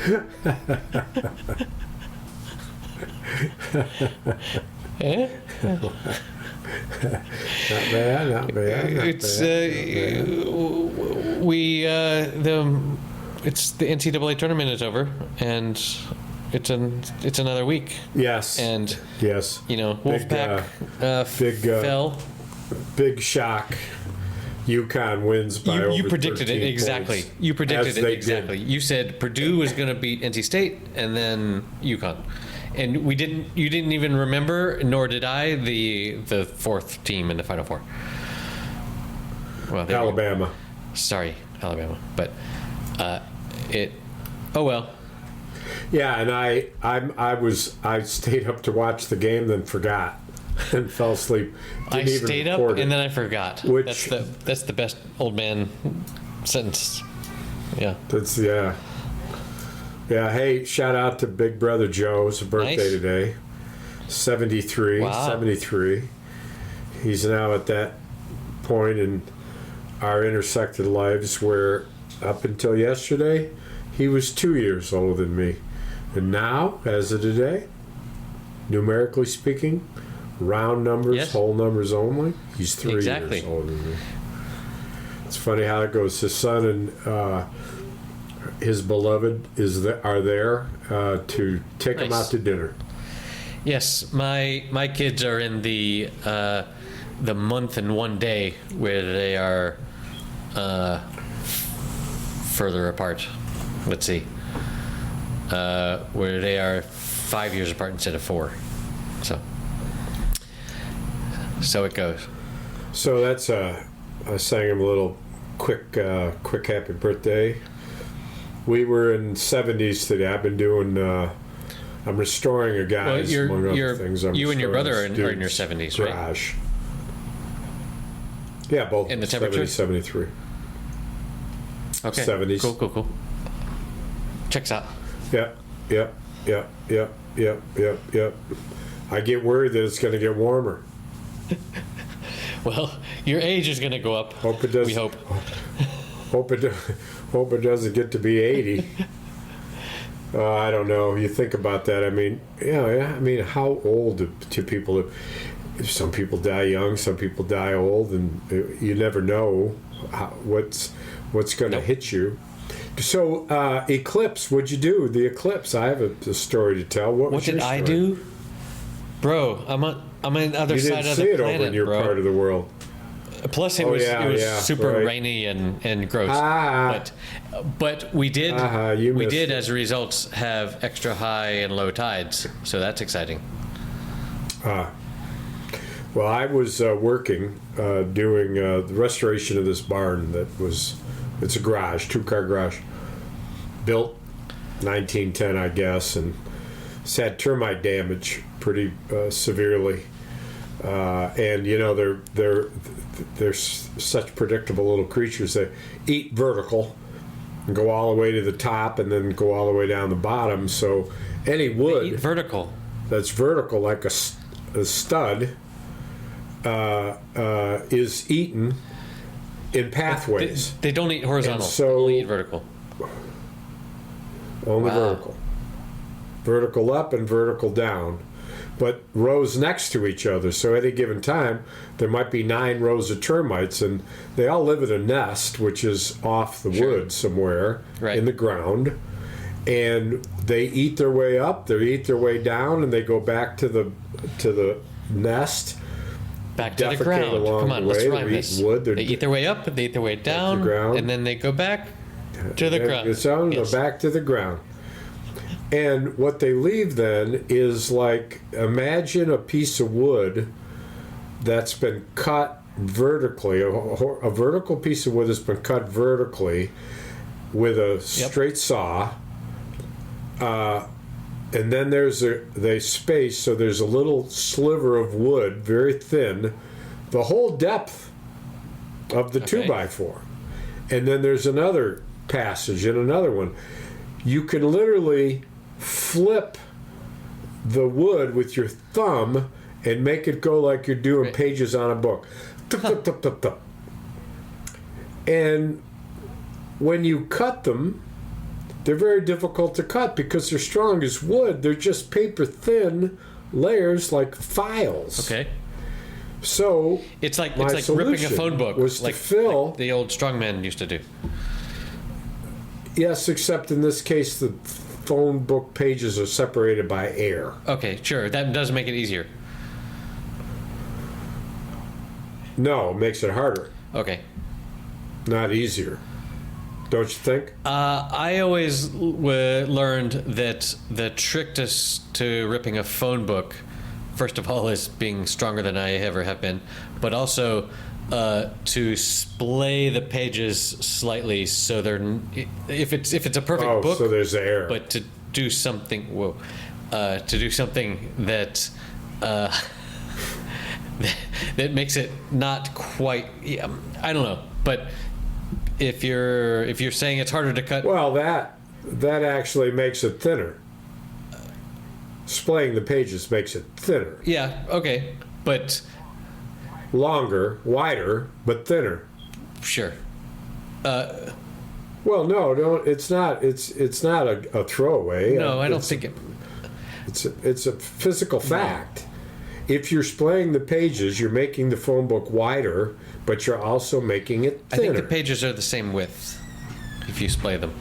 Not bad. It's the NCAA tournament is over, and it's another week. Yes. And yes, Wolfpack fell. Big shock. UConn wins by over You predicted 13 it exactly. points, You predicted it exactly. did. You said Purdue was going to beat NC State and then UConn, and we didn't. You didn't even remember, nor did I, the fourth team in the Final Four. Well, Alabama. Sorry, Alabama, but it. Oh well. Yeah, and I stayed up to watch the game, then forgot and fell asleep. I stayed up and then I forgot. Which, that's the best old man sentence. Yeah. Yeah. Hey, shout out to Big Brother Joe. It's a birthday today. 73. Wow. 73. He's now at that point in our intersected lives where up until yesterday, he was 2 years older than me. And now, as of today, numerically speaking, round numbers, yes. Whole numbers only, he's 3 years older than me. It's funny how it goes. His son and his beloved are there to take him out to dinner. Yes, my kids are in the month and 1 day where they are further apart. Let's see, where they are 5 years apart instead of 4. So it goes. So that's I sang him a little quick happy birthday. We were in 70s today. I've been doing. I'm restoring a guy's, among other things. You and your brother are in your 70s, garage. Right? Yeah, both. In the temperature? 73. Okay. 70s. Cool. Checks out. Yep. I get worried that it's going to get warmer. Well, your age is going to go up. Hope it does. We hope. Hope it doesn't get to be 80. I don't know. You think about that. I mean, I mean, how old do people live? Some people die young. Some people die old, and you never know what's going to hit you. So, eclipse. What'd you do? The eclipse. I have a story to tell. What did I do, bro? I'm on the other side of the planet, bro. You didn't see it over in your part of the world. Plus, it was super rainy and gross. But we did as a result have extra high and low tides, so that's exciting. Well, I was working doing the restoration of this barn it's a garage, 2-car garage, built 1910, I guess, and it's had termite damage pretty severely. And they're such predictable little creatures. They eat vertical and go all the way to the top and then go all the way down the bottom. So any wood they eat vertical that's vertical, like a stud, is eaten in pathways. They don't eat horizontal. So, they only eat vertical. Only vertical. Vertical up and vertical down. But rows next to each other. So at any given time, there might be 9 rows of termites, and they all live in a nest, which is off the wood somewhere in the ground. And they eat their way up, they eat their way down, and they go back to the nest. Back to the ground. Come on, let's rhyme this. They eat their way up, they eat their way down, and then they go back to the ground. Go back to the ground. And what they leave then is like, imagine a piece of wood that's been cut vertically, a vertical piece of wood that's been cut vertically with a straight saw. And then they space, so there's a little sliver of wood, very thin, the whole depth of the 2x4. And then there's another passage and another one. You can literally flip the wood with your thumb and make it go like you're doing pages on a book. And when you cut them, They're very difficult to cut because they're strong as wood. They're just paper thin layers like files. Okay. So It's like my ripping a solution phone book, was to like fill. the old strongman used to do. Yes, except in this case, the phone book pages are separated by air. Okay, sure. That does make it easier. No, it makes it harder, Okay. not easier. Don't you think? I always learned that the trick to ripping a phone book, first of all, is being stronger than I ever have been, but also to splay the pages slightly so they're if it's a perfect book, so there's air. but to do something that that makes it not quite. Yeah, I don't know, but. If you're saying it's harder to cut, Well, that actually makes it thinner. Splaying the pages makes it thinner. yeah, okay, but Longer, wider, but thinner. sure. Well, no, don't. It's not. It's not a throwaway. No, I don't It's- think it. It's a physical fact. If you're splaying the pages, you're making the phone book wider, but you're also making it I thinner. think the pages are the same width if you splay them.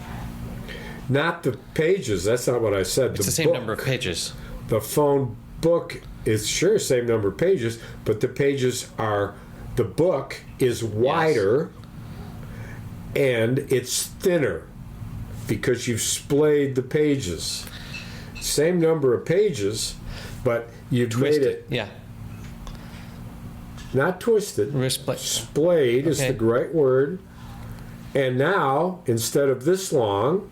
Not the pages. That's not what I said. It's the same number of pages. The phone book is sure same number of pages, but the pages are. The book is wider, and it's thinner because you've splayed the pages. Same number of pages, but you've made it Yeah. not twisted. Wrist Splayed is Okay. the right word. And now, instead of this long,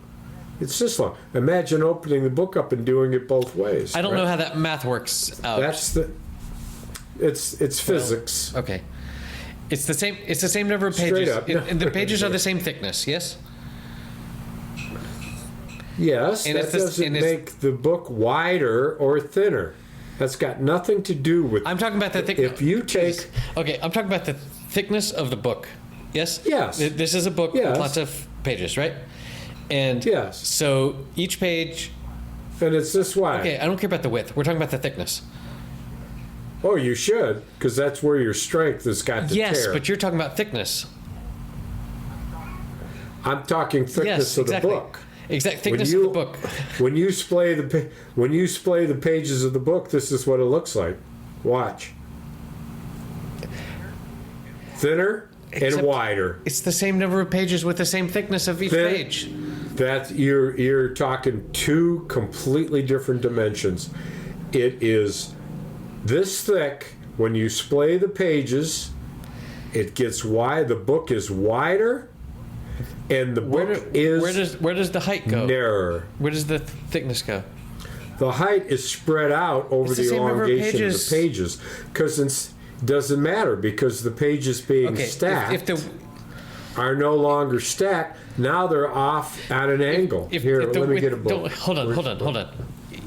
it's this long. Imagine opening the book up and doing it both ways. I don't know right? how that math works out. That's the. It's physics. Okay. It's the same. It's the same number of Straight pages. up. And the pages are the same thickness. Yes. Yes, And that it's this- doesn't and it's- make the book wider or thinner. That's got nothing to do with. I'm talking about the thickness. If you take. Okay, I'm talking about the thickness of the book. Yes? Yes. This is a book Yes. with lots of pages, right? And Yes. so each page. And it's this wide. Okay, I don't care about the width. We're talking about the thickness. Oh, you should, because that's where your strength has got to Yes, tear. but you're talking about thickness. I'm talking thickness Yes, of exactly. the book. Exact thickness you- of the book. When you splay the pages of the book, this is what it looks like. Watch. Thinner and Except- wider. It's the same number of pages with the same thickness of each Thin- page. That you're talking two completely different dimensions. It is this thick. When you splay the pages, it gets wide. The book is wider, and the book is Where does the height go? narrower. Where does the thickness go? The height is spread out over It's the the same number of elongation of the pages because it doesn't matter because the pages being Okay, stacked if the are no longer stacked. Now they're off at an angle. Here, if the let me width- get a book. don't- Hold on.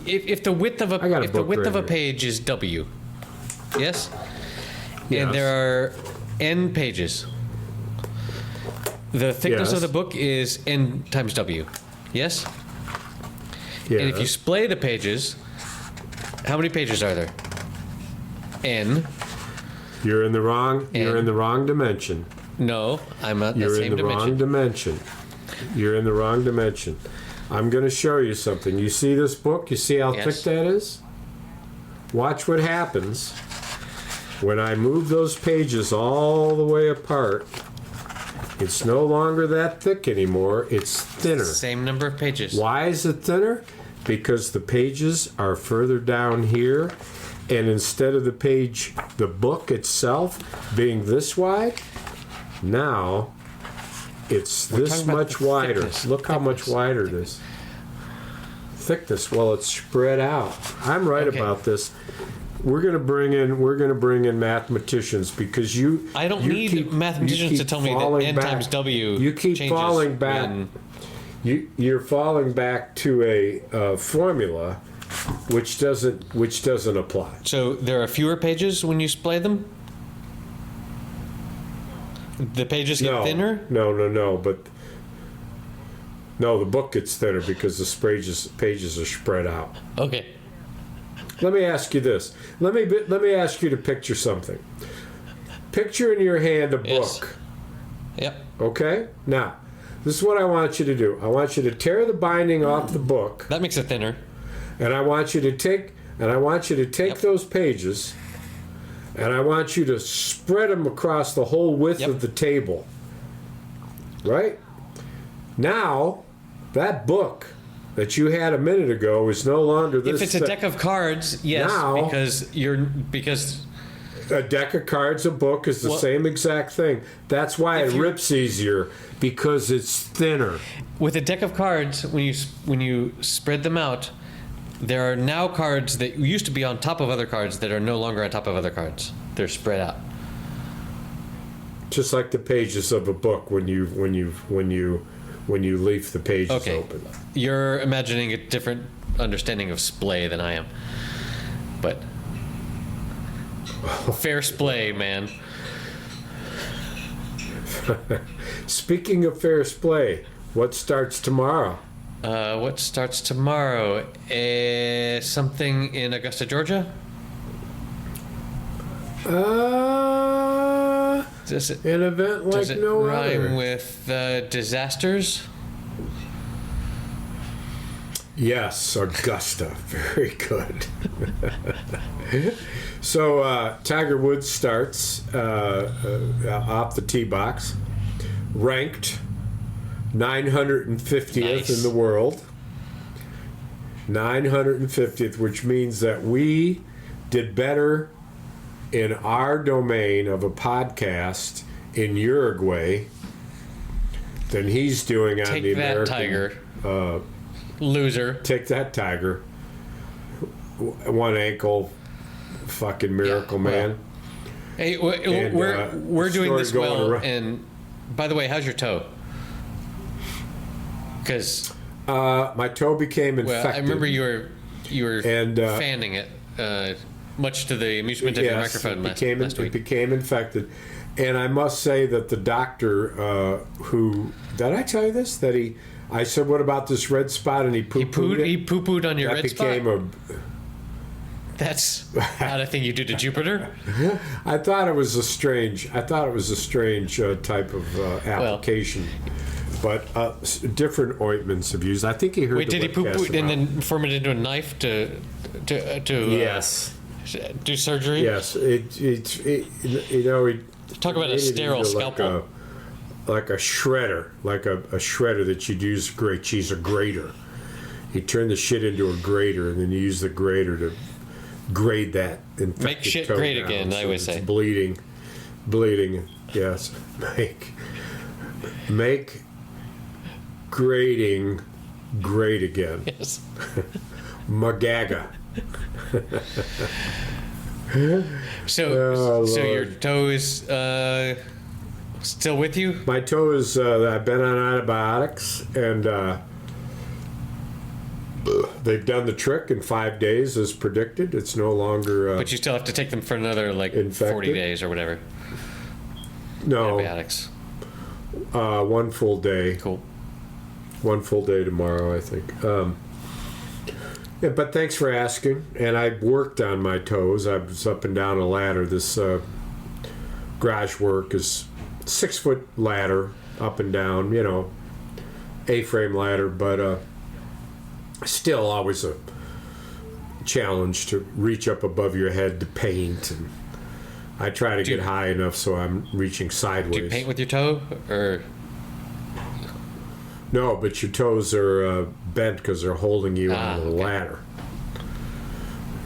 If the width of I got a if the book width right of a here. page is W, yes, Yes. and there are n pages, the thickness Yes. of the book is n times W, yes. Yeah. And if you splay the pages, how many pages are there? N. You're in the wrong. You're And- in the wrong dimension. No, I'm at the You're same in the wrong dimension. dimension. You're in the wrong dimension. I'm going to show you something. You see this book? You see how Yes. thick that is? Watch what happens when I move those pages all the way apart. It's no longer that thick anymore. It's thinner. Same number of pages. Why is it thinner? Because the pages are further down here, and instead of the book itself being this wide, now it's this talking about much the wider. thickness. Look how much wider it is. Thickness. Well, it's spread out. I'm right Okay. about this. We're gonna bring in mathematicians because you. I don't you need keep- mathematicians you to keep tell me that falling n back. times W You keep changes falling back. when- You're falling back to a formula, which doesn't apply. So there are fewer pages when you splay them? The pages get thinner? No. But No, the book gets thinner because the pages are spread out. Okay. Let me ask you this. Let me ask you to picture something. Picture in your hand a book. Yes. Yep. Okay? Now, this is what I want you to do. I want you to tear the binding off the book, That makes it thinner. and I want you to take Yep. those pages, and I want you to spread them across the whole width Yep. of the table. Right? Now, that book that you had a minute ago is no longer this. If it's a deck of cards, yes, Now- because A deck of cards, a book is the Well- same exact thing. That's why it If you- rips easier, because it's thinner. with a deck of cards, when you spread them out, there are now cards that used to be on top of other cards that are no longer on top of other cards. They're spread out. Just like the pages of a book when you leaf the pages Okay. open. You're imagining a different understanding of splay than I am. But fair splay, man. Speaking of fair splay, what starts tomorrow? What starts tomorrow? Something in Augusta, Georgia? Does it, An event like does it no rhyme other. with disasters? Yes, Augusta. Very good. So Tiger Woods starts off the tee box, ranked 950th Nice. in the world. 950th, which means that we did better in our domain of a podcast in Uruguay than he's doing on Take the that, American. Tiger. Loser. Take that, Tiger. One ankle, fucking miracle, Yeah, well, man. Hey, And, we're doing story this going well. around. And by the way, how's your toe? Because My toe became infected. I remember you were And, fanning it, much to the amusement of your microphone last it week. became infected. And I must say that the doctor who... Did I tell you this? I said, what about this red spot? And he poo-pooed it. He poo-pooed on your That red spot. became That's not a thing you do to Jupiter. I thought it was a strange type of application. But different ointments have used. I think he heard Wait, the did he webcast poo-poo and about- then form it into a knife to Yes. do surgery? Yes, you know, he Talk about a made it sterile into scalpel. like a shredder, like a shredder that you'd use to grate cheese, a grater. He turned the shit into a grater, and then you use the grater to grade that infected Make shit toe great down again, so I would it's say. bleeding. Yes, make grading great again. Yes. Magaga. So Oh, your Lord. toe is still with you? My toe is. I've been on antibiotics, and they've done the trick in 5 days, as predicted. It's no longer. But you still have to take them for another 40 Infected? days or whatever. no, Antibiotics. one full day. Cool. One full day tomorrow, I think. Yeah, but thanks for asking. And I worked on my toes. I was up and down a ladder. This garage work is 6-foot ladder, up and down. You know, A-frame ladder, but still always a challenge to reach up above your head to paint. And I try to get high enough so I'm reaching sideways. Do you paint with your toe or? No, but your toes are bent because they're holding you on the okay. ladder.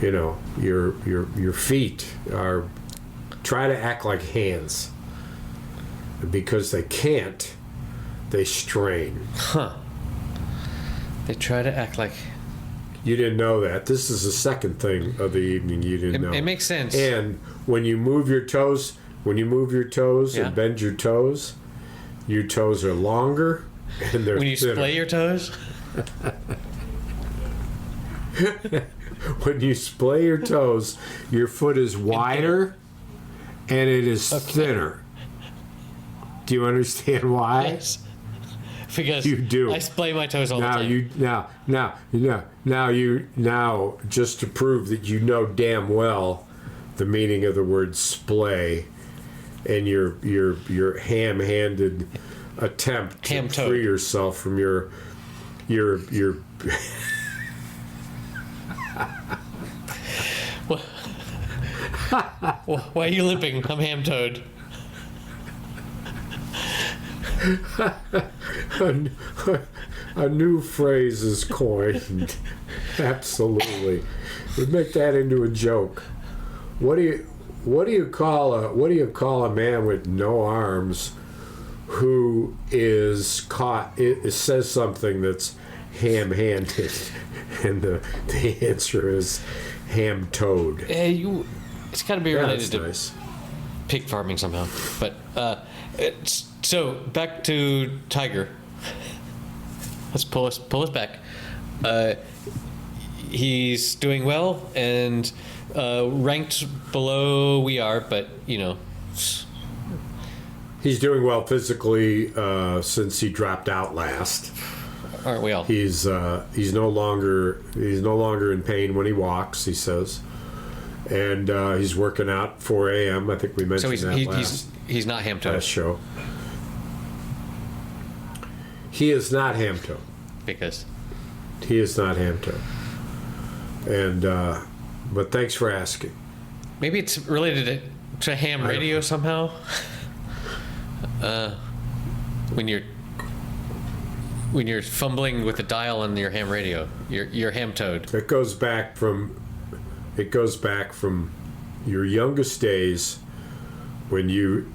You know, your feet are try to act like hands. And because they can't, they strain. Huh. They try to act like. You didn't know that. This is the second thing of the evening you didn't know. It makes sense. And when you move your toes, Yeah. and bend your toes are longer and they're When you thinner. splay your toes. When you splay your toes, your foot is wider and it is thinner. Do you understand why? Yes. because You do. I splay my toes all the time. Now, just to prove that you know damn well the meaning of the word splay, and your ham-handed attempt to Ham-toed. free yourself from your Why are you limping? I'm ham-toed. a new phrase is coined. Absolutely, we make that into a joke. What do you call a man with no arms who is caught? It says something that's ham-handed, and the answer is ham-toed. It's got to be related That's to nice. pig farming somehow. But so back to Tiger. Let's pull us back. He's doing well and ranked below we are, but He's doing well physically since he dropped out last. aren't we all? He's no longer in pain when he walks. He says, and he's working out 4 a.m. I think we mentioned So he's not ham-toed last show. He is not ham-toed. because He is not ham-toed. And but thanks for asking. maybe it's related to ham radio somehow. When you're fumbling with the dial on your ham radio, you're ham-toed. It goes back from your youngest days when you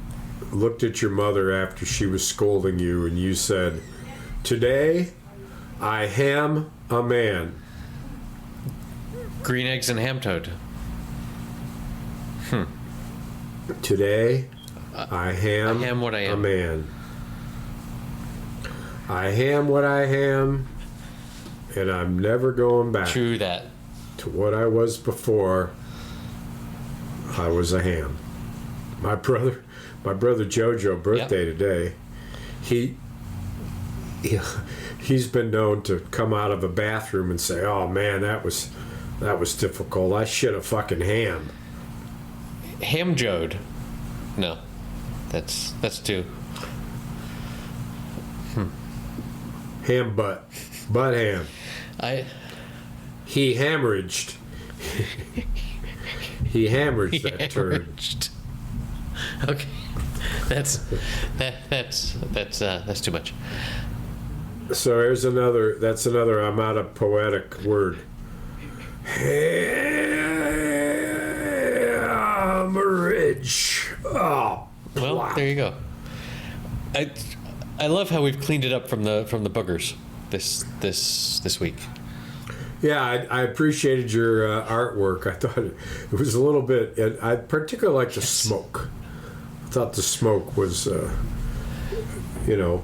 looked at your mother after she was scolding you and you said, "Today I ham a man." Green eggs and ham-toed. Today I ham what I am. a man. I ham what I ham, and I'm never going back True that. to what I was before I was a ham. My brother Jojo, birthday today. He's been known to come out of a bathroom and say, "Oh man, that was difficult. I should have fucking ham." Ham-joed. No, that's two. Ham butt ham. He hemorrhaged. He hemorrhaged that turd. Hemorrhaged. Okay, that's too much. So there's another. That's another. I'm out of poetic word. Hemorrhage. Oh, Well, plop. there you go. I love how we've cleaned it up from the boogers this week. Yeah, I appreciated your artwork. I thought it was a little bit. And I particularly liked the smoke. I thought the smoke was,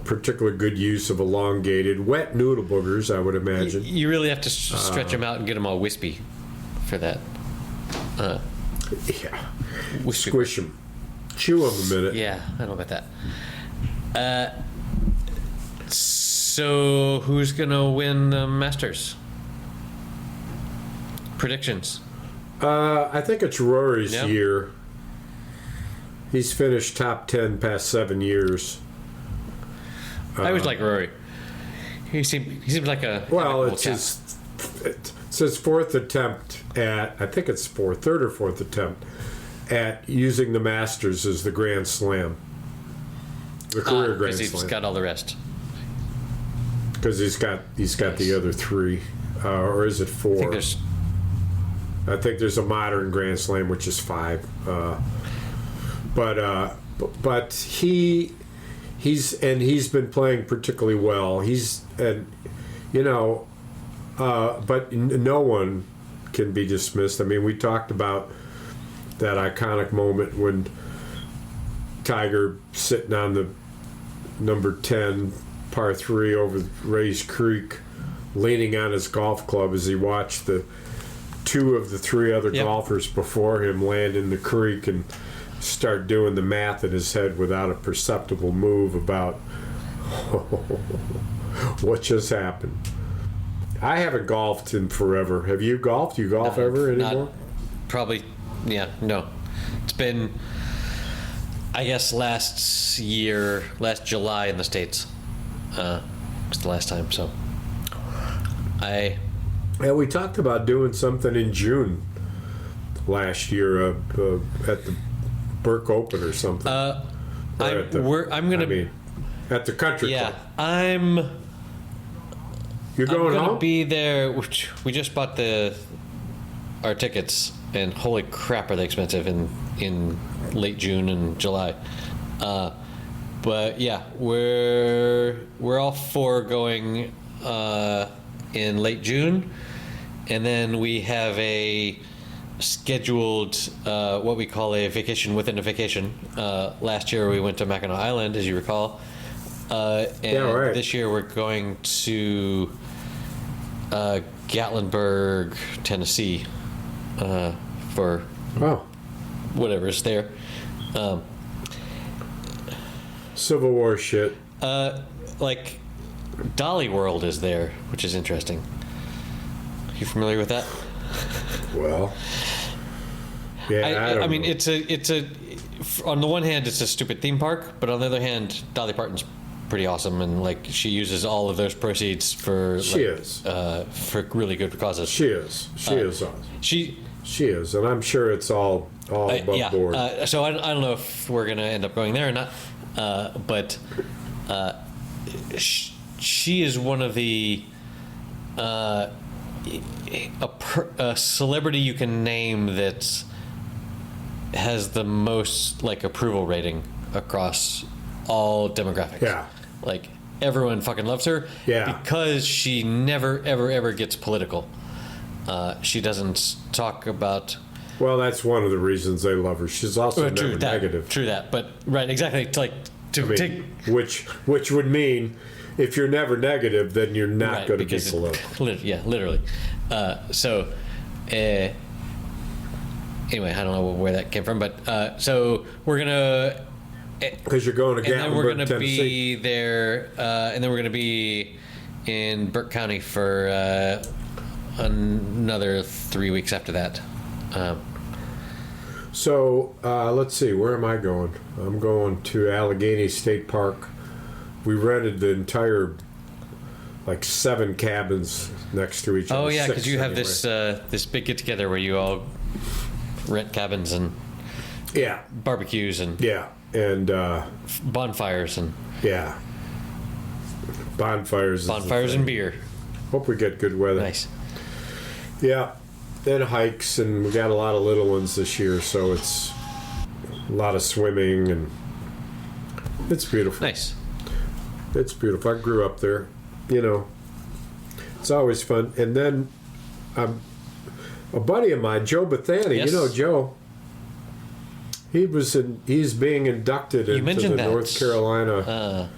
particular good use of elongated wet noodle boogers. I would imagine. You really have to stretch them out and get them all wispy for that. Yeah, Wispy. squish them, chew them a minute. Yeah, I don't know about that. So who's gonna win the Masters? Predictions. I think it's Rory's Yeah. year. He's finished top 10 past 7 years. I always like Rory. He seems like a Well, cool it's chap. his fourth attempt at, I think it's third or fourth attempt at using the Masters as the Grand Slam, the career Grand because he's Slam, got all the rest. because he's got the other three, or is it I think four? there's I think there's a modern Grand Slam, which is 5. But he's been playing particularly well. But no one can be dismissed. I mean, we talked about that iconic moment when Tiger sitting on the number 10 par 3 over Rays Creek, leaning on his golf club as he watched the 2 of the 3 other Yep. golfers before him land in the creek and start doing the math in his head without a perceptible move about What just happened? I haven't golfed in forever. Have you golfed? You golf ever anymore? Probably, yeah, no. It's been, I guess, last July in the States. Was the last time, so. Yeah, we talked about doing something in June last year at the Burke Open or something. I'm gonna. At the country club. I'm You're going gonna home? be there. We just bought our tickets, and holy crap, are they expensive in late June and July. But yeah, we're all for going in late June, and then we have a scheduled what we call a vacation within a vacation. Last year we went to Mackinac Island, as you recall. And this year we're going to Gatlinburg, Tennessee, for whatever's there. Civil War shit. Like Dolly World is there, which is interesting. You familiar with that? Well, yeah. I mean, it's a. On the one hand, it's a stupid theme park, but on the other hand, Dolly Parton's pretty awesome, and like she uses all of those proceeds for for really good causes. She is awesome. She is, and I'm sure it's all above board. So I don't know if we're gonna end up going there or not, but she is one of the a celebrity you can name that has the most like approval rating across all demographics. Yeah. Like everyone fucking loves her. Yeah. Because she never ever gets political. She doesn't talk about. Well, that's one of the reasons they love her. She's also never negative. True that, but right, exactly. Take which would mean if you're never negative, then you're not going to be political. Yeah, literally. Anyway, I don't know where that came from, but so we're gonna. Because you're going to Gatlinburg, and then we're going to Tennessee. be there, and then we're going to be in Burke County for another 3 weeks after that. So let's see, where am I going? I'm going to Allegheny State Park. We rented the entire, like 7 cabins next to each other. Oh yeah, because you have this big get together where you all rent cabins and barbecues and and bonfires and bonfires and beer. Hope we get good weather. Nice. Yeah, then hikes, and we got a lot of little ones this year, so it's a lot of swimming, and it's beautiful. Nice. It's beautiful. I grew up there. It's always fun. And then a buddy of mine, Joe Bethany. Yes. You know Joe. He's being inducted into the North Carolina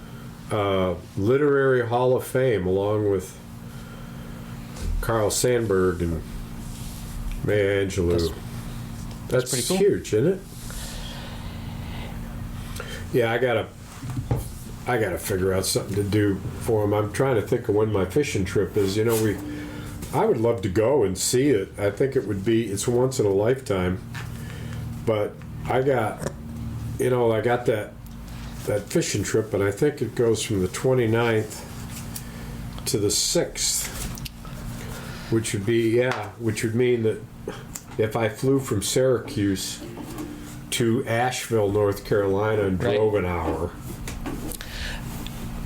Literary Hall of Fame, along with Carl Sandburg and Maya Angelou. That's pretty cool. Huge, isn't it? Yeah, I gotta figure out something to do for him. I'm trying to think of when my fishing trip is. I would love to go and see it. I think it's once in a lifetime. But I got that fishing trip, and I think it goes from the 29th to the 6th, which would mean that if I flew from Syracuse to Asheville, North Carolina, and drove an hour,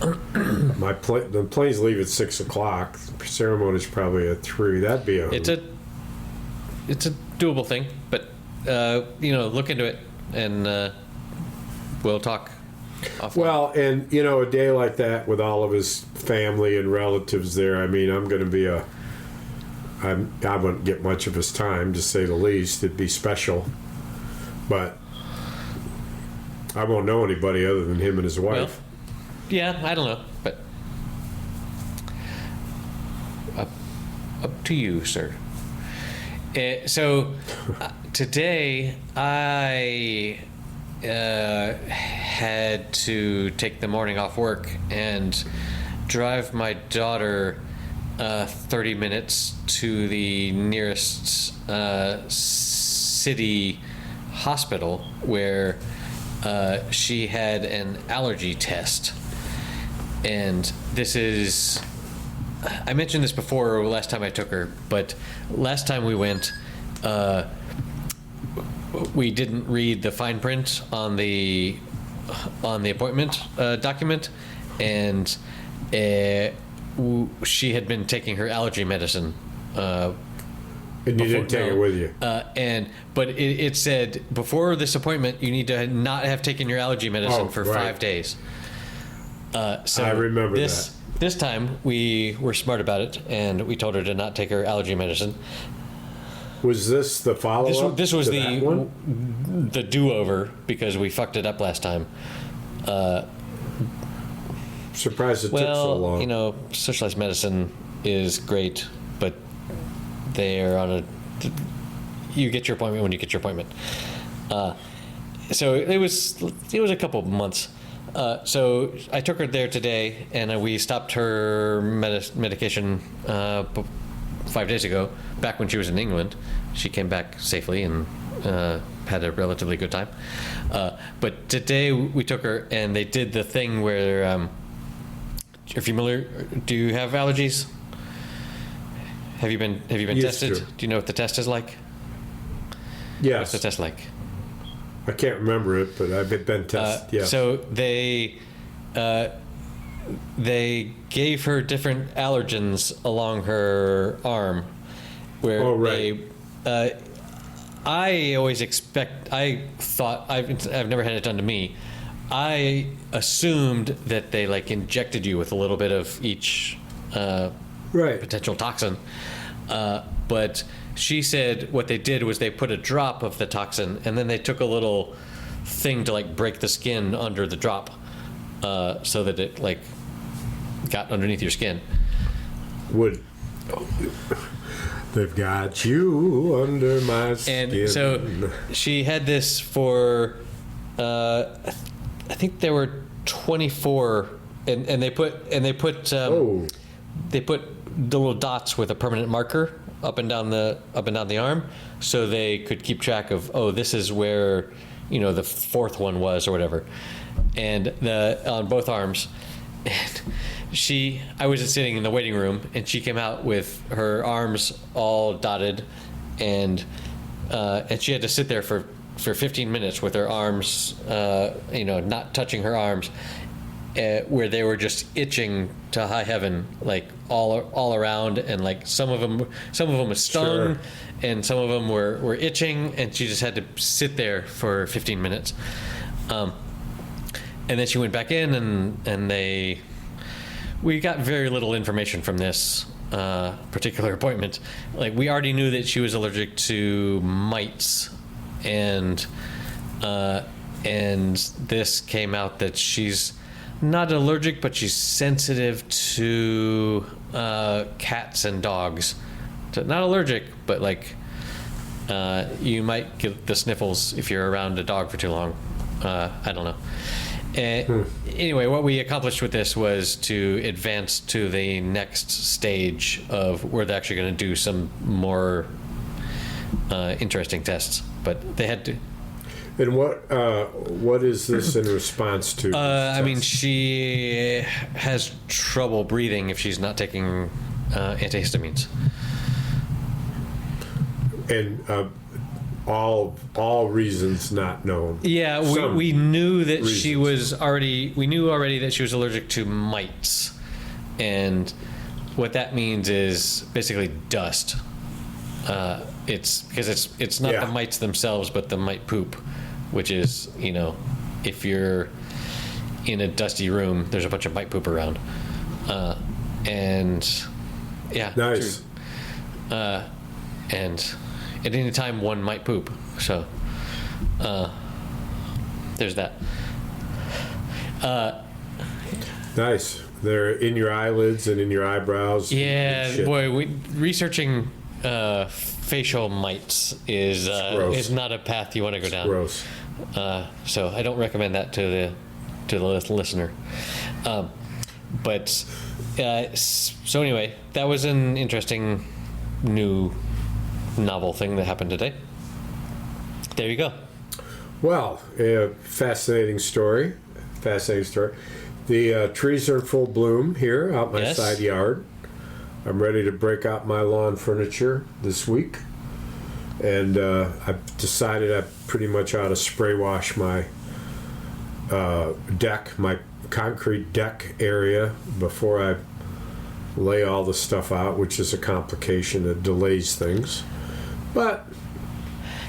the planes leave at 6 o'clock. The ceremony's probably at 3. That'd be it's a doable thing, but look into it, and we'll talk offline. Well, and a day like that with all of his family and relatives there, I mean, I'm going to be I wouldn't get much of his time, to say the least. It'd be special, but I won't know anybody other than him and his wife. Well, yeah, I don't know, but up to you, sir. So today I had to take the morning off work and drive my daughter 30 minutes to the nearest city hospital where she had an allergy test. And this is, I mentioned this before last time I took her, but last time we went, we didn't read the fine print on the appointment document, and she had been taking her allergy medicine. And you didn't take it with you. But it said before this appointment you need to not have taken your allergy medicine for 5 days. So I remember that. This time we were smart about it, and we told her to not take her allergy medicine. Was this the follow-up? This was to that one? the do-over because we fucked it up last time. Surprised it took so long. You know, socialized medicine is great, but they're on you get your appointment when you get your appointment. So it was a couple of months. So I took her there today, and we stopped her medication 5 days ago, back when she was in England. She came back safely and had a relatively good time. But today we took her, and they did the thing where, you're familiar? Do you have allergies? Have you been tested? To. Do you know what the test is like? Yes. What's the test like? I can't remember it, but I've been tested. Yeah. So they gave her different allergens along her arm, where I always expect. I thought I've never had it done to me. I assumed that they like injected you with a little bit of each potential toxin, but she said what they did was they put a drop of the toxin, and then they took a little thing to like break the skin under the drop, so that it like got underneath your skin. They've got you under my skin. And so she had this for I think there were 24, and they put the little dots with a permanent marker up and down the arm, so they could keep track of, this is where, you know, the fourth one was or whatever, and on both arms. And I was just sitting in the waiting room, and she came out with her arms all dotted, and she had to sit there for 15 minutes with her arms, not touching her arms, where they were just itching to high heaven, like all around, and like some of them were stung, and some of them were itching, and she just had to sit there for 15 minutes. And then she went back in, and we got very little information from this particular appointment. Like, we already knew that she was allergic to mites, and this came out that she's not allergic, but she's sensitive to cats and dogs. Not allergic, but like you might get the sniffles if you're around a dog for too long. I don't know. Anyway, what we accomplished with this was to advance to the next stage of where they're actually going to do some more interesting tests. But they had to. And what is this in response to? I mean, she has trouble breathing if she's not taking antihistamines. And all reasons not known. Yeah, we knew that she was already. We knew already that she was allergic to mites, and what that means is basically dust. It's because it's not the mites themselves, but the mite poop, which is, you know, if you're in a dusty room, there's a bunch of mite poop around, and yeah, nice. And at any time, one might poop. So there's that. Nice. They're in your eyelids and in your eyebrows. Yeah, boy, researching facial mites is not a path you want to go down. Gross. So I don't recommend that to the listener. But so anyway, that was an interesting new novel thing that happened today. There you go. Well, fascinating story. Fascinating story. The trees are in full bloom here out my side yard. I'm ready to break out my lawn furniture this week. And I've decided I pretty much ought to spray wash my deck, my concrete deck area before I lay all the stuff out, which is a complication that delays things. But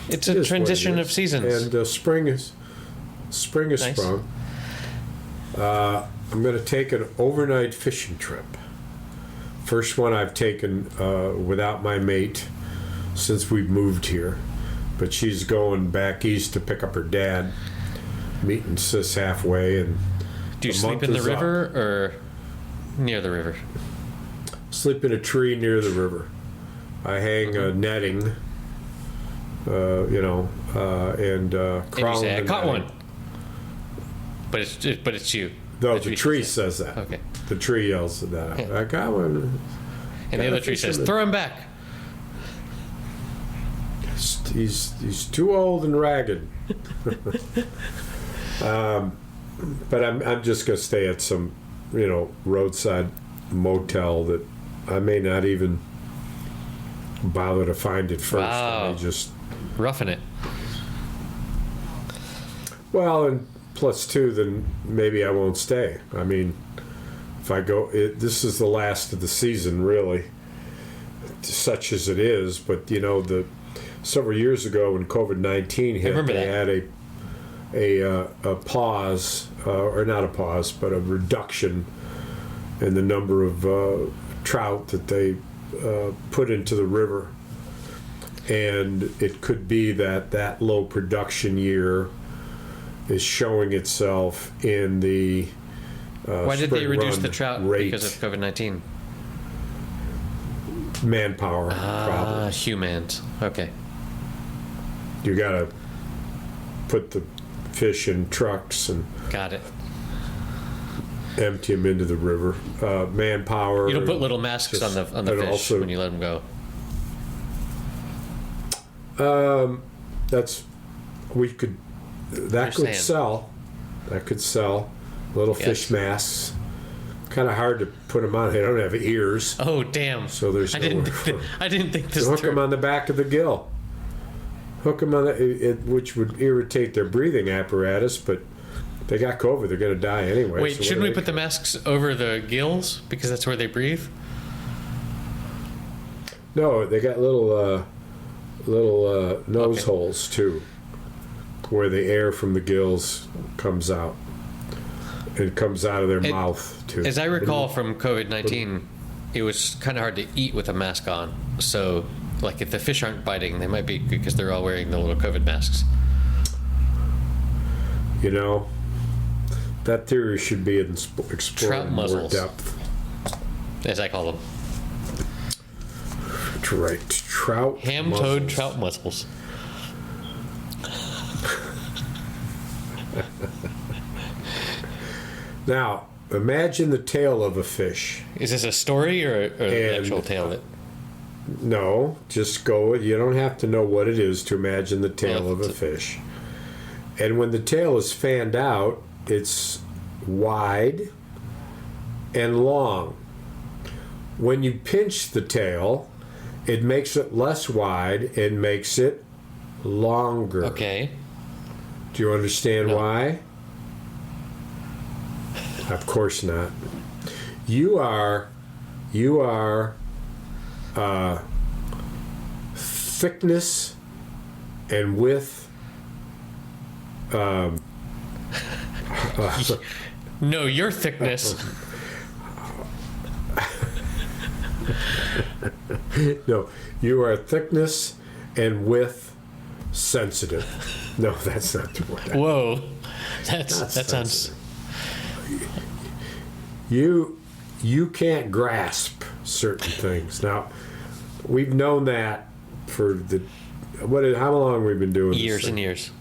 it's a transition of seasons. And spring is Nice. sprung. I'm going to take an overnight fishing trip. First one I've taken without my mate since we've moved here. But she's going back east to pick up her dad, meeting sis halfway. And do you sleep in the river or near the river? Sleep in a tree near the river. I hang netting, and crawl. And you say, I caught one. But it's you. No, the tree says that. Okay. The tree yells that. Yeah. I got one. And the other tree says, throw him back. He's too old and ragged. But I'm just gonna stay at some, roadside motel that I may not even bother to find it first. Wow. I may just roughing it. Well, and plus two, then maybe I won't stay. I mean, if I go, this is the last of the season, really, such as it is. But the several years ago when COVID-19 hit, they had a pause, or not a pause, but a reduction in the number of trout that they put into the river. And it could be that low production year is showing itself in the why did they reduce run the trout rate. because of COVID-19? Manpower problems. Humans. Okay. You got to put the fish in trucks and Got it. empty them into the river. Manpower. You don't put little masks on the and fish also- when you let them go. That could sell. That could sell. Little fish masks. Kind of hard to put them on. They don't have ears. Oh damn! So there's I didn't think this. Hook them on the back of the gill. Hook them on which would irritate their breathing apparatus, but they got COVID. They're going to die anyway. Wait, so shouldn't we put the masks over the gills because that's where they breathe? No, they got little nose holes too, where the air from the gills comes out. It comes out of their mouth too. As I recall from COVID-19, it was kind of hard to eat with a mask on. So, like, if the fish aren't biting, they might be good because they're all wearing the little COVID masks. That theory should be explored Trout in more muzzles. depth. As I call them. Right, trout. Ham-toed muzzles. trout muzzles. Now, imagine the tail of a fish. Is this a story or an actual tale? No, just go with. You don't have to know what it is to imagine the tail of a fish. And when the tail is fanned out, it's wide and long. When you pinch the tail, it makes it less wide and makes it longer. Okay. Do you understand why? Of course not. You are thickness and width. No, your thickness. No, you are thickness and width sensitive. No, that's not the word. Whoa, that sounds. You can't grasp certain things. Now, we've known that for how long we've been doing Years this and thing? years.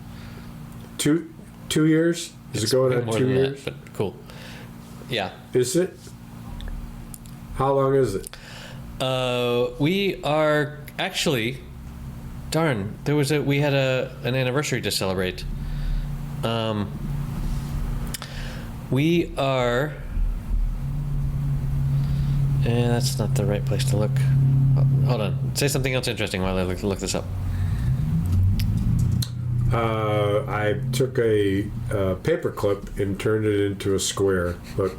2 years? Is It's it going way on more 2 than years? that, but cool. Yeah. Is it? How long is it? We are actually, darn, we had an anniversary to celebrate. We are, that's not the right place to look. Hold on, say something else interesting while I look this up. I took a paper clip and turned it into a square. Look.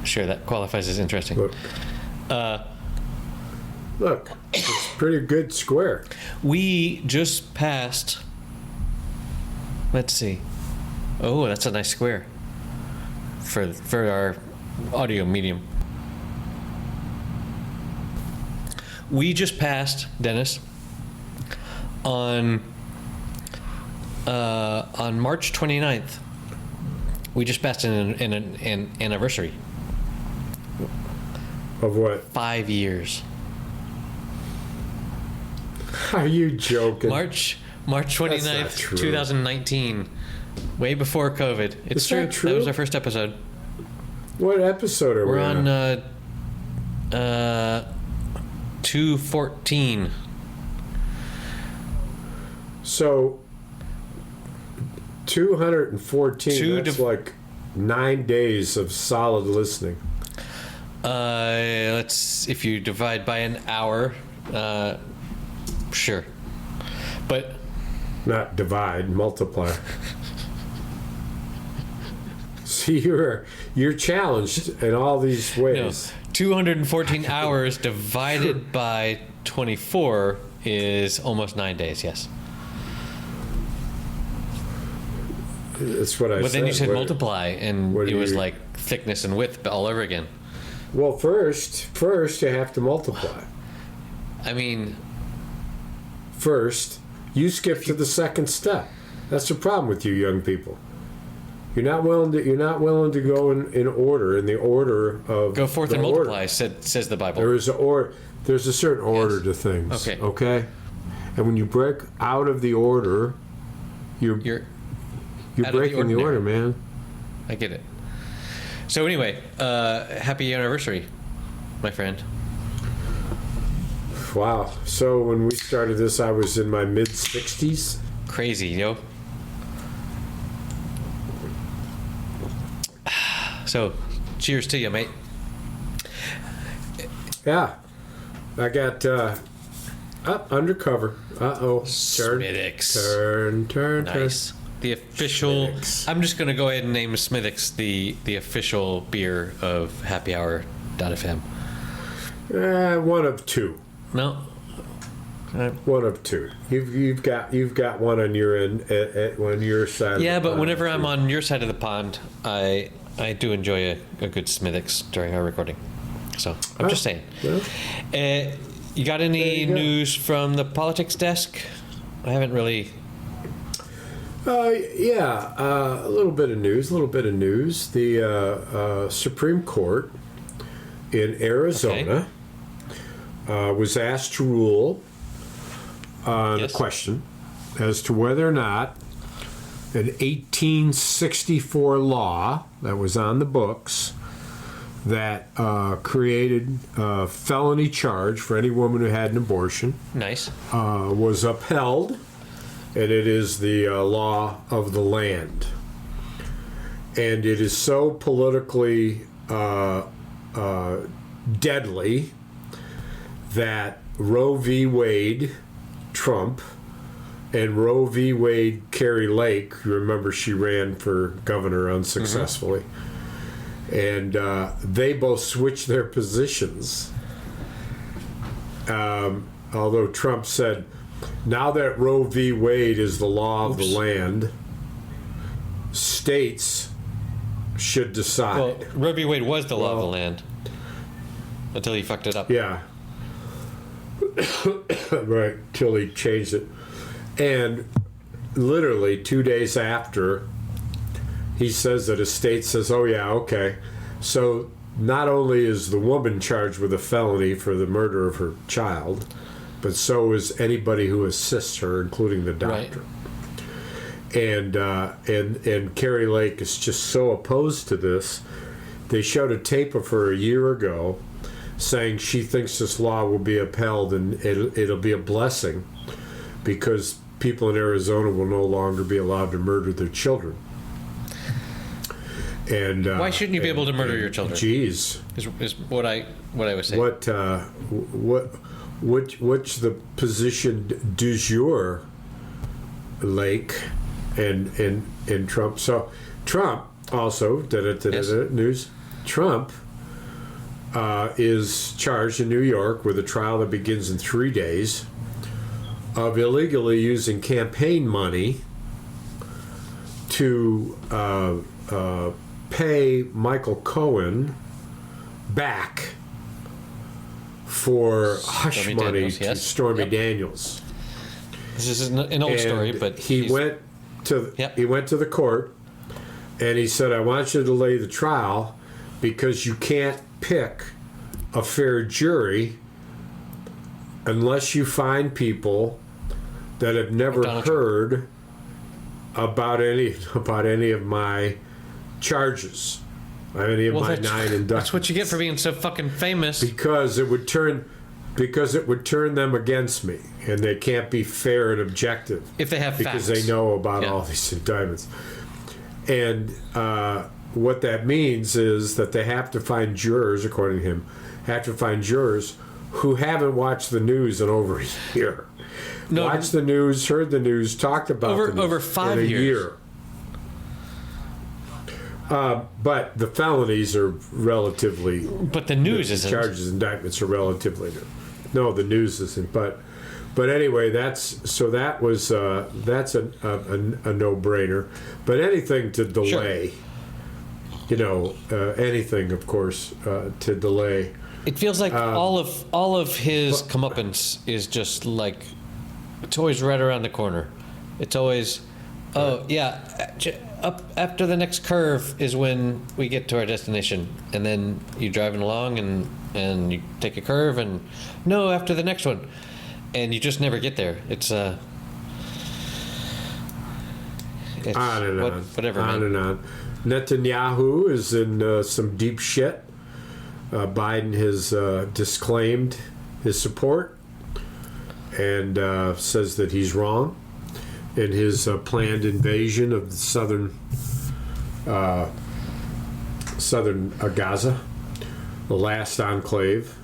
Sure, that qualifies as interesting. Look. Look, it's a pretty good square. We just passed. Let's see. Oh, that's a nice square for our audio medium. We just passed, Dennis, on March 29th. We just passed an anniversary. Of what? 5 years. Are you joking? March 29th, 2019. Way before COVID. It's true. That was our first episode. What episode are we on? We're on 214. So 214. That's like 9 days of solid listening. If you divide by an hour, sure. But not divide, multiply. See, you're challenged in all these ways. 214 hours divided by 24 is almost 9 days. Yes. That's what I said. But then you said multiply, and it was like thickness and width all over again. Well, first you have to multiply. I mean, first you skip to the second step. That's the problem with you young people. You're not willing to go in order, in the order of go forth and multiply. Says the Bible. There's a certain order to things. Okay. And when you break out of the order, you're breaking the order, man. I get it. So anyway, happy anniversary, my friend. Wow. So when we started this, I was in my mid-60s. Crazy, yo. So, cheers to you, mate. Yeah. I got up undercover. Uh-oh. Smithix. Turn. Nice. The official... Smithix. I'm just going to go ahead and name Smithix the official beer of happyhour.fm. One of two. No. One of two. You've got one on your end on your side. Yeah, of the but pond. whenever I'm on your side of the pond, I do enjoy a good Smithix during our recording. So I'm just saying. Yeah. You got any news from the politics desk? I haven't really. A little bit of news. The Supreme Court in Arizona was asked to rule on a question as to whether or not an 1864 law that was on the books that created a felony charge for any woman who had an abortion. Nice. Was upheld, and it is the law of the land. And it is so politically deadly that Roe v. Wade, Trump, and Roe v. Wade, Carrie Lake, you remember she ran for governor unsuccessfully, and they both switched their positions. Although Trump said, now that Roe v. Wade is the law of the land, states should decide. Well, Roe v. Wade was the law of the land until he fucked it up. Yeah. Right, till he changed it. And literally 2 days after, he says that a state says, oh yeah, okay. So not only is the woman charged with a felony for the murder of her child, but so is anybody who assists her, including the doctor. Right. and Carrie Lake is just so opposed to this. They showed a tape of her a year ago saying she thinks this law will be upheld and it'll be a blessing because people in Arizona will no longer be allowed to murder their children. And why shouldn't you be able to murder your children? Geez, is what I was saying. What's the position du jour, Lake and Trump? So Trump also news. Trump is charged in New York with a trial that begins in 3 days of illegally using campaign money to pay Michael Cohen back for hush Stormy money Daniels, to yes. Stormy Yep. Daniels. This is an old story, but he went to Yep. the court and he said, "I want you to delay the trial because you can't pick a fair jury unless you find people that have never Donald heard about any of my charges, any of my 9 indictments." That's what you get for being so fucking famous. Because it would turn them against me, and they can't be fair and objective If they have because facts. they know about Yeah. all these indictments. And what that means is that they have to find jurors, according to him, who haven't watched the news in over a year. No, Watched the news, heard the news, talked about the news over 5 in a years. year. But the felonies are relatively. But the news the isn't. charges, indictments are relatively new. No, the news isn't. But anyway, that's a no-brainer. But anything to delay, anything, of course, to delay. It feels like all of his comeuppance is just like it's always right around the corner. It's always, up after the next curve is when we get to our destination, and then you're driving along and you take a curve and no, after the next one, and you just never get there. It's On and on. Whatever, on man. and on. Netanyahu is in some deep shit. Biden has disclaimed his support and says that he's wrong in his planned invasion of the southern Gaza, the last enclave,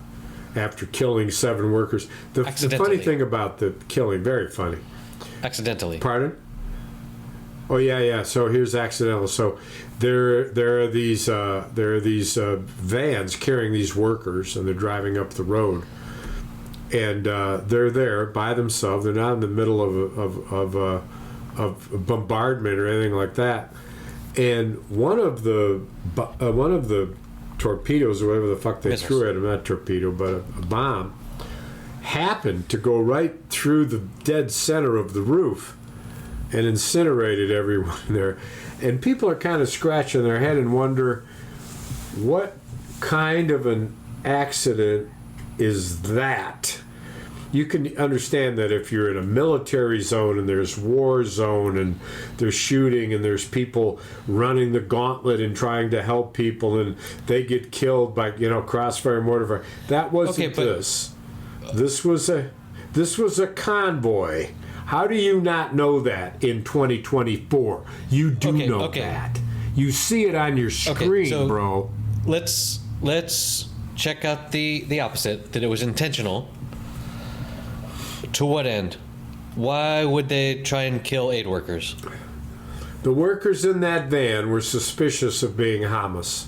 after killing 7 workers. The funny thing about the killing, very funny. Accidentally. Pardon? Oh yeah. So here's accidental. So there are these vans carrying these workers, and they're driving up the road, and they're there by themselves. They're not in the middle of bombardment or anything like that. And one of the torpedoes or whatever the fuck they Missiles. threw at him, not torpedo, but a bomb, happened to go right through the dead center of the roof and incinerated everyone there. And people are kind of scratching their head and wonder, what kind of an accident is that? You can understand that if you're in a military zone and there's war zone and there's shooting and there's people running the gauntlet and trying to help people and they get killed by crossfire, mortar fire. That wasn't this. This was a convoy. How do you not know that in 2024? You do know that. You see it on your screen, so bro. Let's check out the opposite, that it was intentional. To what end? Why would they try and kill aid workers? The workers in that van were suspicious of being Hamas.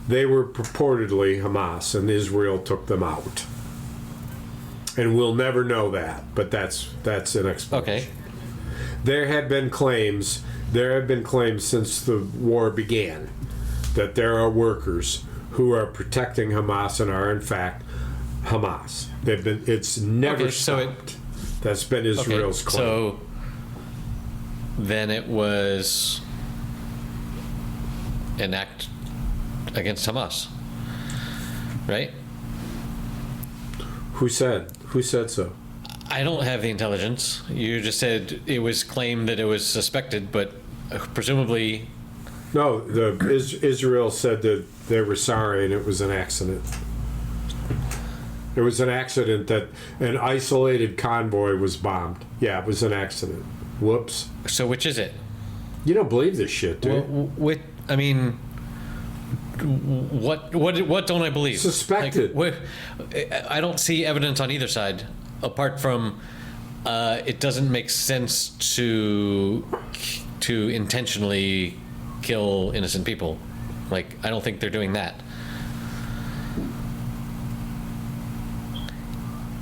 They were purportedly Hamas, and Israel took them out. And we'll never know that, but that's an explanation. Okay. There have been claims since the war began that there are workers who are protecting Hamas and are in fact Hamas. It's never stopped. That's been Israel's claim. So then it was an act against Hamas, right? Who said so? I don't have the intelligence. You just said it was claimed that it was suspected, but presumably. No, Israel said that they were sorry and it was an accident. It was an accident that an isolated convoy was bombed. Yeah, it was an accident. Whoops. So which is it? You don't believe this shit, do you? What don't I believe? Suspected. I don't see evidence on either side, apart from it doesn't make sense to intentionally kill innocent people. Like, I don't think they're doing that.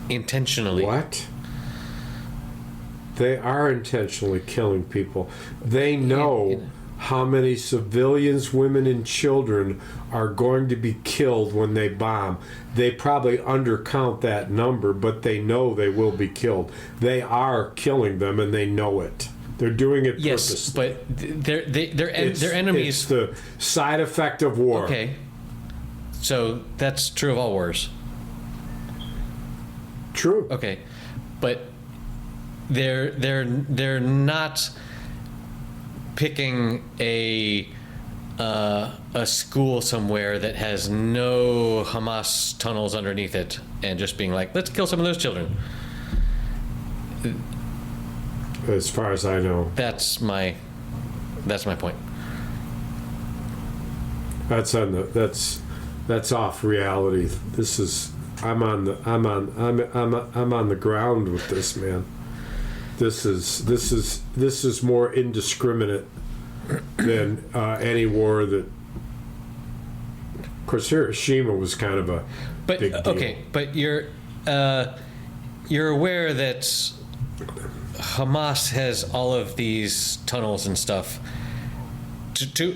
Intentionally. What? They are intentionally killing people. They know how many civilians, women, and children are going to be killed when they bomb. They probably undercount that number, but they know they will be killed. They are killing them, and they know it. They're doing it yes, purposely. But their enemies. It's the side effect of war. Okay. So that's true of all wars. True. Okay, but they're not picking a school somewhere that has no Hamas tunnels underneath it and just being like, let's kill some of those children. As far as I know, that's my point. That's off reality. This is I'm on the ground with this, man. This is more indiscriminate than any war that. Of course, Hiroshima was kind of a big deal. Okay, but you're aware that Hamas has all of these tunnels and stuff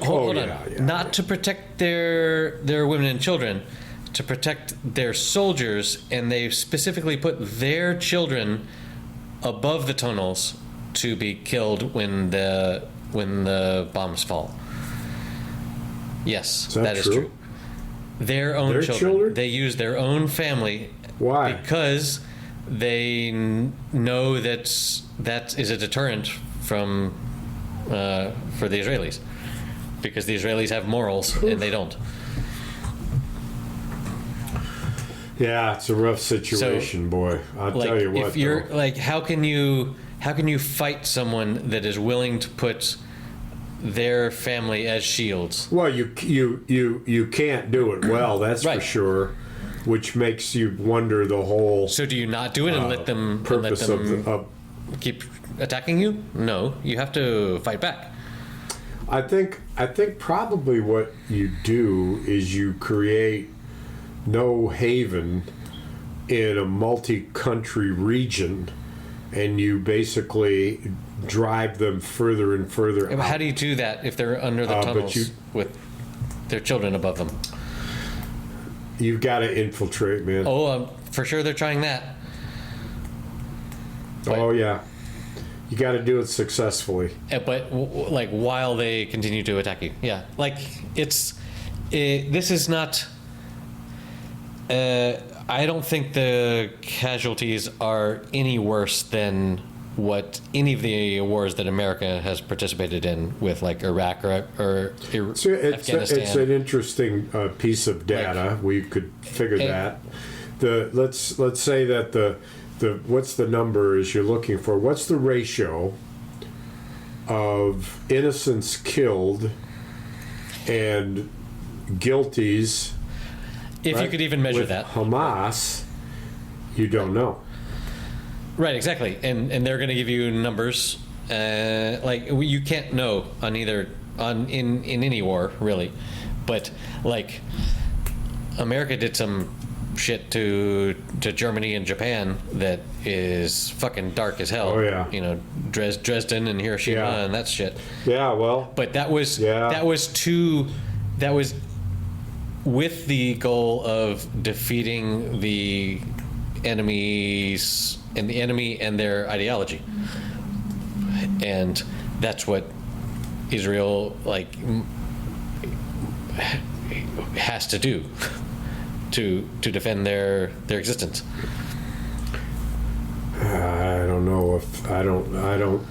hold on, not to protect their women and children, to protect their soldiers, and they specifically put their children above the tunnels to be killed when the bombs fall. Yes, that is true. Their own children. They use their own family. Why? Because they know that is a deterrent from for the Israelis, because the Israelis have morals and they don't. Yeah, it's a rough situation, boy. I'll tell you what. If you're how can you fight someone that is willing to put their family as shields? Well, you can't do it well. That's right. For sure. Which makes you wonder the whole. So do you not do it and let them purpose of keep attacking you? No, you have to fight back. I think probably what you do is you create no haven in a multi-country region, and you basically drive them further and further out. How do you do that if they're under the tunnels with their children above them? You've got to infiltrate, man. Oh, for sure they're trying that. Oh, yeah. You got to do it successfully. But while they continue to attack you. Yeah. This is not... I don't think the casualties are any worse than what any of the wars that America has participated in with Iraq or Afghanistan. It's an interesting piece of data. We could figure that. Let's say that the what's the number is you're looking for? What's the ratio of innocents killed and guilties? If you could even measure with that. Hamas, you don't know. Right, exactly. And they're going to give you numbers. You can't know on in any war, really. But America did some shit to Germany and Japan that is fucking dark as hell. Oh yeah. Dresden and Hiroshima and that shit. Yeah, well. But that was with the goal of defeating the enemies and the enemy and their ideology, and that's what Israel has to do to defend their existence. don't know if I don't.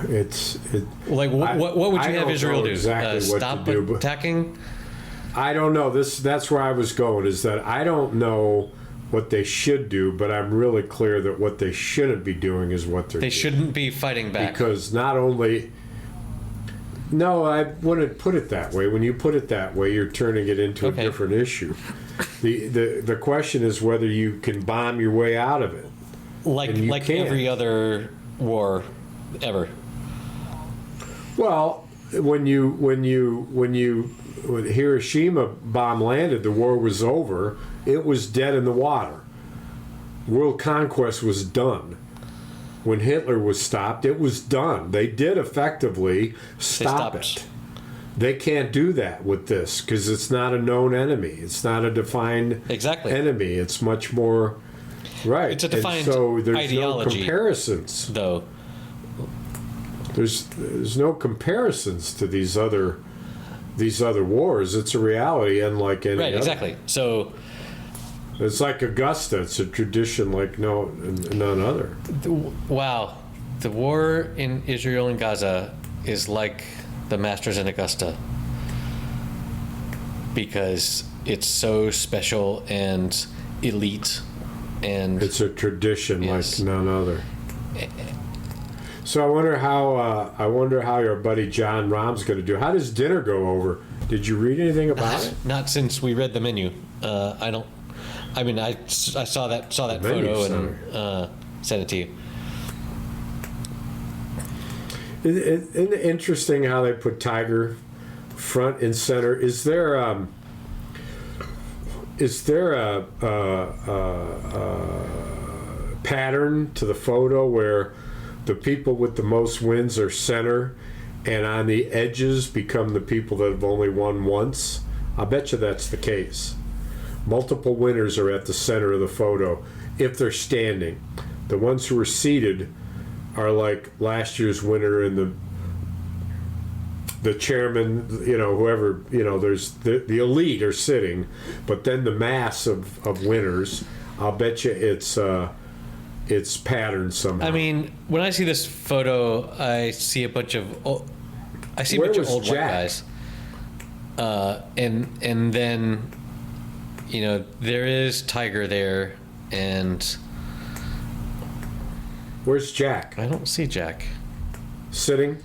It's Like, what would I you have don't Israel know do? exactly what Stop to do, but attacking? I don't know. That's where I was going. Is that I don't know what they should do, but I'm really clear that what they shouldn't be doing is what they're They doing. shouldn't be fighting back. Because not only. No, I wouldn't put it that way. When you put it that way, you're turning it into Okay. a different issue. The question is whether you can bomb your way out of it. like and you like can't. every other war ever. Well, when Hiroshima bomb landed, the war was over. It was dead in the water. World conquest was done. When Hitler was stopped, it was done. They did effectively stop it. They can't do that with this because it's not a known enemy. It's not a defined Exactly. enemy. It's much more right. It's a defined and so there's ideology. no comparisons. Though. There's no comparisons to these other wars. It's a reality, unlike any Right, other. exactly. So, It's like Augusta. It's a tradition like none other. wow. The war in Israel and Gaza is like the Masters in Augusta because it's so special and elite, and It's a tradition Yes. like none other. So I wonder how your buddy John Rahm's going to do. How does dinner go over? Did you read anything about it? not since we read the menu. I don't. I mean, I saw that menu photo center. and sent it to you. Isn't it interesting how they put Tiger front and center? Is there a pattern to the photo where the people with the most wins are center, and on the edges become the people that have only won once? I bet you that's the case. Multiple winners are at the center of the photo if they're standing. The ones who are seated are like last year's winner and the chairman, whoever, there's the elite are sitting, but then the mass of winners, I'll bet you it's patterned somehow. I mean, when I see this photo, I see a bunch of old white Jack? guys, and then there is Tiger there, and Where's Jack? I don't see Jack. Sitting?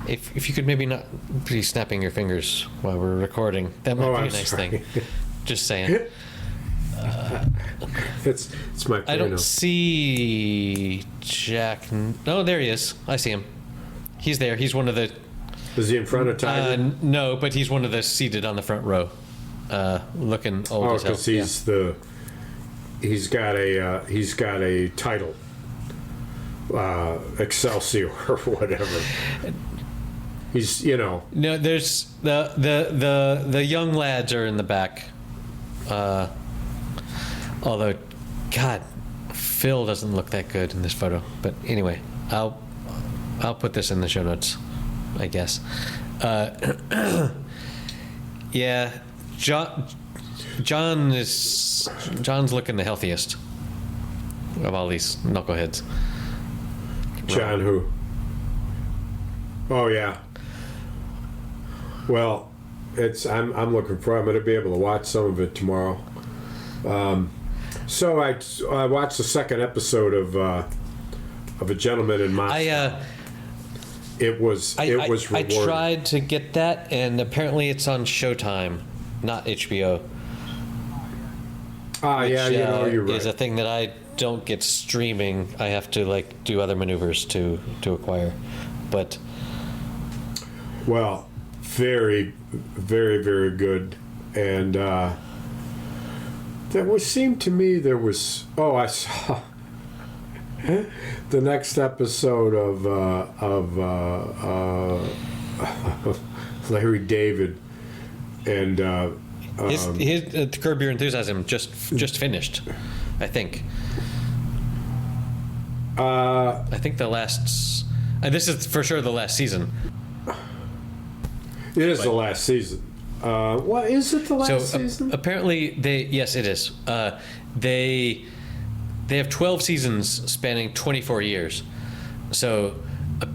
If you could maybe not be snapping your fingers while we're recording, that might be I'm a nice sorry. thing. Just saying. It's my I don't piano. see Jack. No, there he is. I see him. He's there. He's one of the. Is he in front of Tiger? No, but he's one of the seated on the front row, looking old Oh, as hell. because he's got a title, Excelsior or whatever. He's No, there's the young lads are in the back. Although, God, Phil doesn't look that good in this photo. But anyway, I'll put this in the show notes, I guess. Yeah, John's looking the healthiest of all these knuckleheads. John who? Oh yeah. Well, I'm looking for. I'm going to be able to watch some of it tomorrow. So I watched the second episode of A Gentleman in Moscow. It was rewarding. I tried to get that, and apparently it's on Showtime, not HBO. Yeah, you're right. Is a thing that I don't get streaming. I have to do other maneuvers to acquire. But Well, very, very, very good. And seemed to me there was. Oh, I saw the next episode of Larry David and his Curb Your Enthusiasm just finished, I think. I think the last. This is for sure the last season. It is the last season. What is it? The last season? Apparently yes, it is. They they have 12 seasons spanning 24 years. So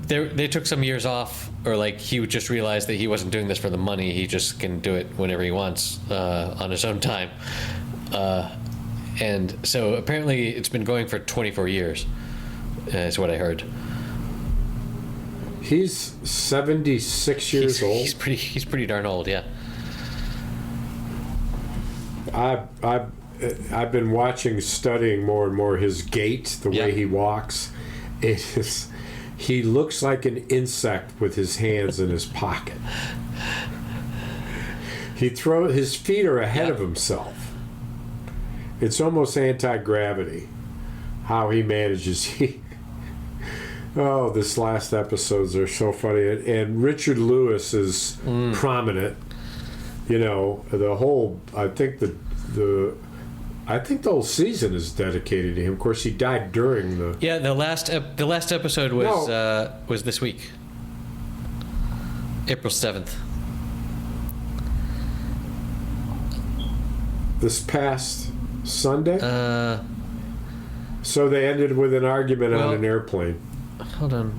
they took some years off, or like he would just realize that he wasn't doing this for the money. He just can do it whenever he wants on his own time. And so apparently it's been going for 24 years, is what I heard. He's 76 years old. He's pretty darn old, yeah. I've been studying more and more his gait, the way he walks. He looks like an insect with his hands in his pocket. His feet are ahead of himself. It's almost anti-gravity how he manages. This last episodes are so funny, and Richard Lewis is prominent. The whole. I think the whole season is dedicated to him. Of course, he died during the. Yeah, the last episode was this week, April 7th. This past Sunday. So they ended with an argument on an airplane. Hold on,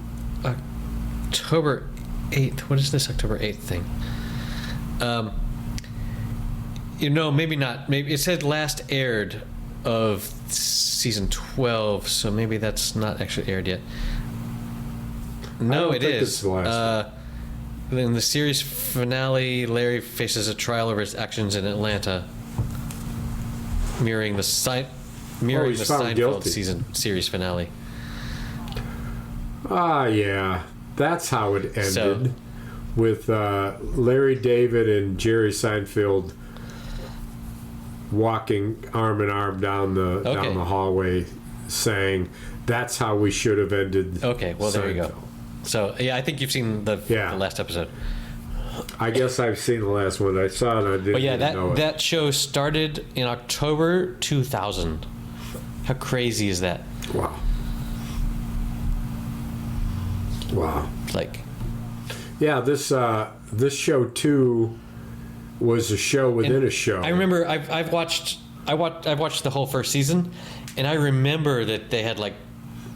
October 8th. What is this October 8th thing? Maybe not. Maybe it said last aired of season 12, so maybe that's not actually aired yet. No, it is. It's the last in the series finale, Larry faces a trial over his actions in Atlanta, mirroring the Seinfeld series finale. Yeah, that's how it ended, with Larry David and Jerry Seinfeld walking arm in arm down the hallway, saying, "That's how we should have ended." Okay, well, there you go. So yeah, I think you've seen the last episode. I guess I've seen the last one. I saw it. I didn't know it. That show started in October 2000. How crazy is that? Wow. Yeah, this show too was a show within a show. I remember I've watched the whole first season, and I remember that they had like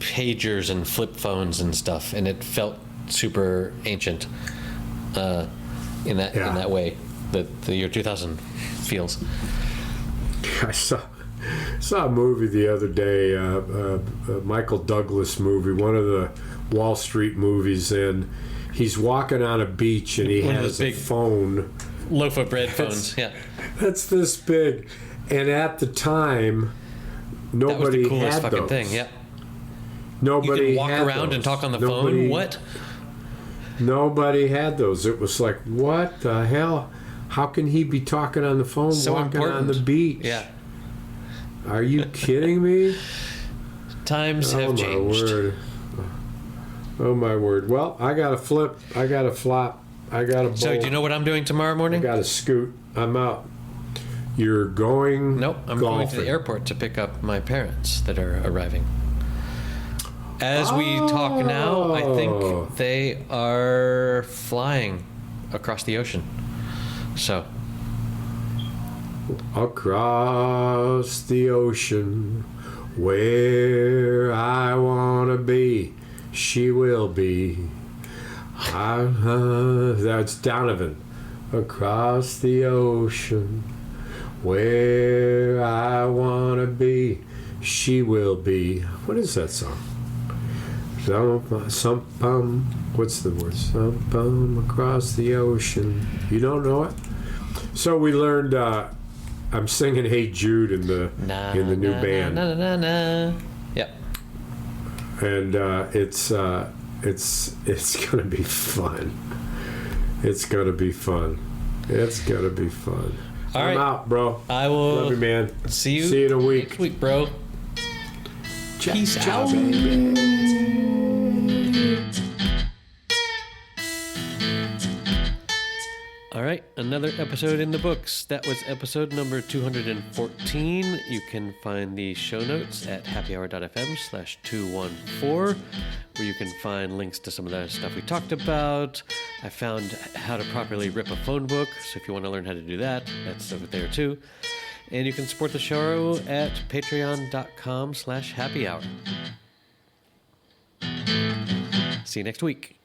pagers and flip phones and stuff, and it felt super ancient in that way that the year 2000 feels. I saw a movie the other day, a Michael Douglas movie, one of the Wall Street movies, and he's walking on a beach and he has a phone, loaf of bread phones. Yeah, that's this big, and at the time nobody that was the coolest had fucking those. thing. Yeah, nobody you can walk around those. and talk on the phone. What? Nobody had those. It was like, what the hell? How can he be talking on the phone walking on the beach? Yeah. Are you kidding me? Times have changed. Word. Oh my word. Well, I got to flip. I got to flop. I got to bowl. So do you know what I'm doing tomorrow morning? I got to scoot. I'm out. You're going Nope. I'm going to the airport to pick up my parents that are arriving. As we talk now, I think they are flying across the ocean. So. Across the ocean, where I want to be, she will be. That's Donovan. Across the ocean, where I want to be, she will be. What is that song? What's the word? Some across the ocean. You don't know it? So we learned. I'm singing "Hey Jude" in the new band. Yep. And it's gonna be fun. It's gonna be fun. It's gonna be fun. I'm out, bro. I will. Love you, man. See you. See you in a week. Next week, bro. Peace out. Baby. All right, another episode in the books. That was episode number 214. You can find the show notes at happyhour.fm/214, where you can find links to some of the stuff we talked about. I found how to properly rip a phone book, so if you want to learn how to do that, that's over there too. And you can support the show at patreon.com/happyhour. See you next week.